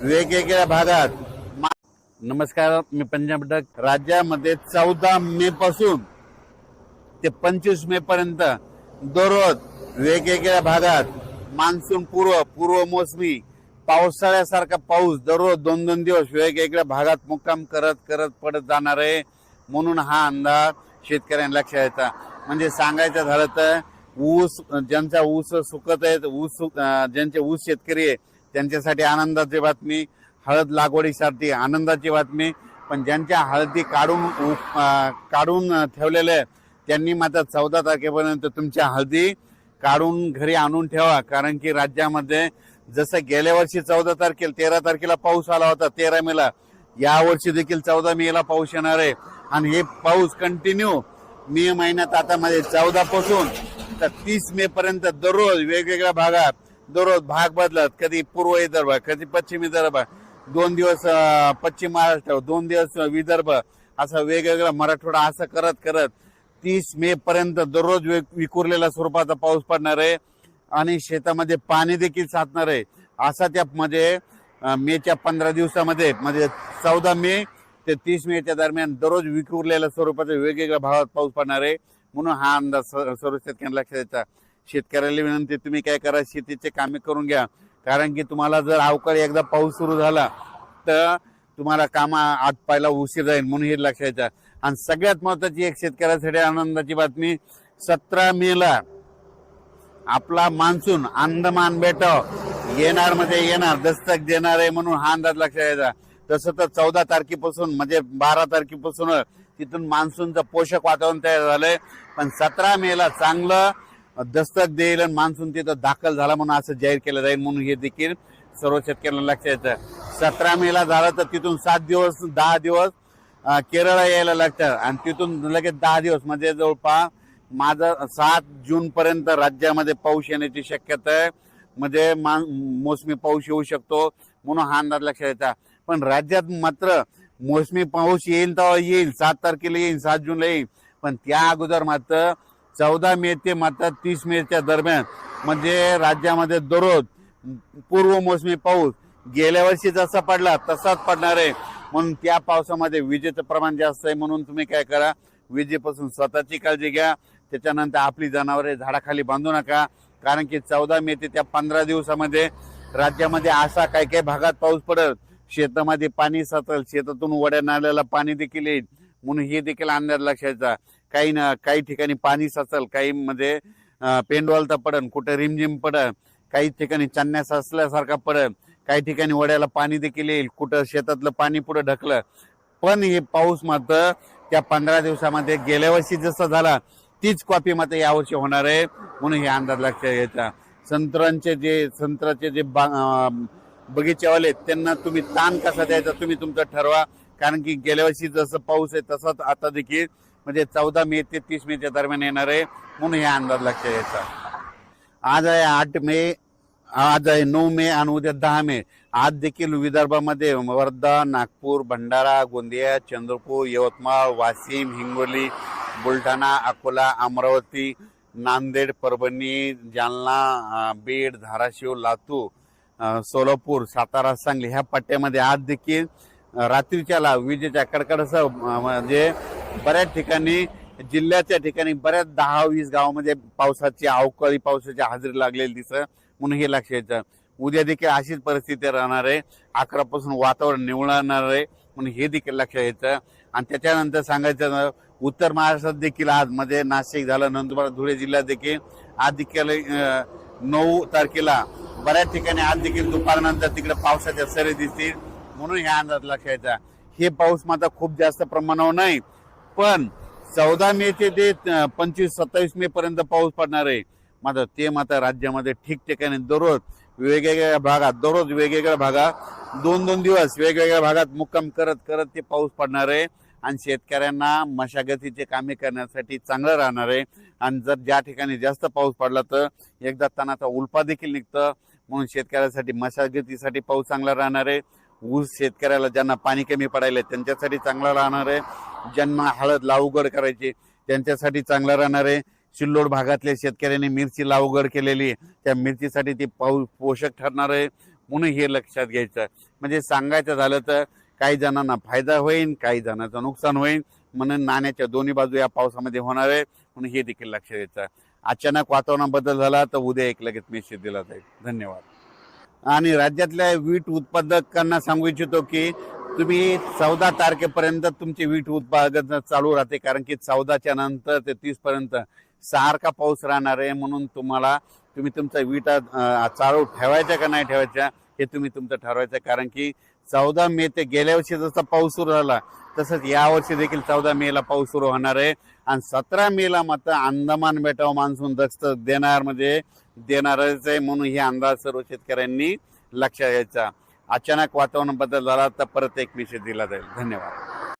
वेगवेगळ्या भागात नमस्कार, मी पंजाब डक. राज्यामध्ये 14 मे पासून ते 25 मे पर्यंत दररोज वेगवेगळ्या भागात मान्सून पूर्व मोसमी पावसाळ्यासारखा पाऊस दररोज 2-2 दिवस वेगवेगळ्या भागात मुक्काम करत पडत जाणार आहे. म्हणून हा अंदाज शेतकऱ्यांना लक्षात यायचा. म्हणजे सांगायचं झालं तर ऊस ज्यांचा ऊस सुकत आहे, ज्यांचे ऊस शेतकरी आहे त्यांच्यासाठी आनंदाची बातमी, हळद लागवडीसाठी आनंदाची बातमी. पण ज्यांच्या हळदी काढून ठेवलेल्या आहे त्यांनी मात्र 14 तारखेपर्यंत तुमच्या हळदी काढून घरी आणून ठेवा. कारण की राज्यामध्ये जसं गेल्या वर्षी 14 तारखेला 13 तारखेला पाऊस आला होता 13 मेला, या वर्षी देखील 14 मेला पाऊस येणार आहे. आणि हे पाऊस कंटिन्यू मे महिन्यात आता मध्ये 14 पासून तर 30 मे पर्यंत दररोज वेगवेगळ्या भागात दररोज भाग बदलत, कधी पूर्व विदर्भ, कधी पश्चिम विदर्भ, 2 दिवस पश्चिम महाराष्ट्र, 2 दिवस विदर्भ, असं वेगवेगळा मराठवाडा, असं करत 30 मे पर्यंत दररोज विखुरलेल्या स्वरूपाचा पाऊस पडणार आहे. आणि शेतामध्ये पाणी देखील साचणार आहे. असा त्यामध्ये मेच्या 15 दिवसामध्ये म्हणजे 14 मे ते 30 मेच्या दरम्यान दररोज विखुरलेल्या स्वरूपाचा वेगवेगळ्या भागात पाऊस पडणार आहे. म्हणून हा अंदाज सर्व शेतकऱ्यांना लक्षात द्यायचा. शेतकऱ्याला विनंती, तुम्ही काय करा, शेतीचे कामे करून घ्या. कारण की तुम्हाला जर अवकाळी एकदा पाऊस सुरू झाला तर तुम्हाला कामा आत पायला उशीर जाईल. म्हणून हे लक्षात द्यायचं. आणि सगळ्यात महत्वाची एक शेतकऱ्यासाठी आनंदाची बातमी, 17 मेला आपला मान्सून अंदमान बेटावर येणार दस्तक देणार आहे. म्हणून हा अंदाज लक्षात द्यायचा. तसं तर 14 तारखेपासून म्हणजे 12 तारखेपासून तिथून मान्सूनचं पोषक वातावरण तयार झालंय. पण 17 मेला चांगलं दस्तक देईल आणि मान्सून तिथं दाखल झाला म्हणून असं जाहीर केलं जाईल. म्हणून हे देखील सर्व शेतकऱ्यांना लक्षात यायचं. 17 मेला झालं तर तिथून 10 दिवस केरळला यायला लागतात. आणि तिथून लगेच 10 दिवस म्हणजे जवळपास माझं 7 जून पर्यंत राज्यामध्ये पाऊस येण्याची शक्यता आहे. म्हणजे मोसमी पाऊस येऊ शकतो. म्हणून हा अंदाज लक्षात यायचा. पण राज्यात मात्र मोसमी पाऊस येईल तेव्हा येईल, 7 तारखेला येईल, 7 जूनला येईल. पण त्या अगोदर मात्र 14 मे ते मात्र 30 मेच्या दरम्यान म्हणजे राज्यामध्ये दररोज पूर्व मोसमी पाऊस गेल्या वर्षी जसा पडला तसाच पडणार आहे. म्हणून त्या पावसामध्ये विजेचं प्रमाण जास्त आहे. म्हणून तुम्ही काय करा, विजेपासून स्वतःची काळजी घ्या. त्याच्यानंतर आपली जनावरे झाडाखाली बांधू नका. कारण की 14 मे ते त्या 15 दिवसामध्ये राज्यामध्ये असा काही भागात पाऊस पडेल, शेतामध्ये पाणी साचेल, शेतातून वड्या नाल्याला पाणी देखील येईल. म्हणून हे देखील अंदाज लक्षायचा. काही ठिकाणी पाणी साचेल, काही मध्ये पेंडवालता पडेल, कुठे रिमझिम पडेल, काही ठिकाणी चन्या साचल्यासारखा पडेल, काही ठिकाणी वड्याला पाणी देखील येईल, कुठं शेतातलं पाणी पुढे ढकलं. पण हे पाऊस मात्र त्या 15 दिवसामध्ये गेल्या वर्षी जसं झाला तीच कॉपी मात्र यावर्षी होणार आहे. म्हणून हे अंदाज लक्षात घ्यायचा. संत्र्याचे जे बगीचेवाले त्यांना तुम्ही ताण कसा द्यायचा तुम्ही तुमचं ठरवा. कारण की गेल्या वर्षी जसं पाऊस आहे तसाच आता देखील म्हणजे 14 मे ते 30 मेच्या दरम्यान येणार आहे. म्हणून हे अंदाज लक्षात घ्यायचा. आज आहे 8 मे, आज आहे 9 मे आणि उद्या 10 मे. आज देखील विदर्भामध्ये वर्धा, नागपूर, भंडारा, गोंदिया, चंद्रपूर, यवतमाळ, वाशिम, हिंगोली, बुलढाणा, अकोला, अमरावती, नांदेड, परभणी, जालना, बीड, धाराशिव, लातूर, सोलापूर, सातारा, सांगली ह्या पट्ट्यामध्ये आज देखील रात्रीच्याला विजेच्या कडकडासह म्हणजे बऱ्याच ठिकाणी जिल्ह्याच्या ठिकाणी बऱ्याच 10-20 गावामध्ये अवकाळी पावसाची हजेरी लागलेली दिसत. म्हणून हे लक्षात यायचं. उद्या देखील अशीच परिस्थिती राहणार आहे. 11 पासून वातावरण निवळणार आहे. म्हणून हे देखील लक्षात यायचं. आणि त्याच्यानंतर सांगायचं, उत्तर महाराष्ट्रात देखील आज म्हणजे नाशिक झालं, नंदुरबार, धुळे जिल्ह्यात देखील आज देखील 9 तारखेला बऱ्याच ठिकाणी आज देखील दुपारनंतर तिकडे पावसाच्या सरी दिसतील. म्हणून ह्या अंदाज लक्षात यायचा. हे पाऊस मात्र खूप जास्त प्रमाणावर नाही, पण 14 मे ते 25-27 मे पर्यंत पाऊस पडणार आहे. मात्र ते मात्र राज्यामध्ये ठिकठिकाणी दररोज वेगवेगळ्या भागात 2-2 दिवस वेगवेगळ्या भागात मुक्काम करत ते पाऊस पडणार आहे. आणि शेतकऱ्यांना मशागतीचे कामे करण्यासाठी चांगलं राहणार आहे. आणि जर ज्या ठिकाणी जास्त पाऊस पडला तर एकदा तणाचा उल्पा देखील निघतं. म्हणून शेतकऱ्यासाठी मशागतीसाठी पाऊस चांगला राहणार आहे. ऊस शेतकऱ्याला ज्यांना पाणी कमी पडायला त्यांच्यासाठी चांगला राहणार आहे. ज्यांना हळद लागवड करायची त्यांच्यासाठी चांगला राहणार आहे. सिल्लोड भागातल्या शेतकऱ्यांनी मिरची लागवड केलेली त्या मिरचीसाठी ती पाऊस पोषक ठरणार आहे. म्हणून हे लक्षात घ्यायचं. म्हणजे सांगायचं झालं तर काही जणांना फायदा होईल, काही जणांचं नुकसान होईल, म्हणून नाण्याच्या दोन्ही बाजू या पावसामध्ये होणार आहे, म्हणून हे देखील लक्षात घ्यायचं. अचानक वातावरण बदल झाला तर उद्या एक लगेच मेसेज दिला जाईल. धन्यवाद. आणि राज्यातल्या वीट उत्पादकांना सांगू इच्छितो की तुम्ही 14 तारखेपर्यंत तुमचे वीट उत्पादन चालू राहते, कारण की 14च्या नंतर ते 30 पर्यंत सारखा पाऊस राहणार आहे. म्हणून तुम्ही तुमचा विटा चालू ठेवायचा का नाही ठेवायचा हे तुम्ही तुमचं ठरवायचं, कारण की 14 मे ते गेल्या वर्षी जसा पाऊस सुरू झाला तसंच यावर्षी देखील 14 मेला पाऊस सुरू होणार आहे. आणि 17 मेला मात्र अंदमान बेटावर मान्सून दस्त देणारच आहे. म्हणून हे अंदाज सर्व शेतकऱ्यांनी लक्षात घ्यायचा. अचानक वातावरण बदल झाला तर परत एक मेसेज दिला जाईल. धन्यवाद.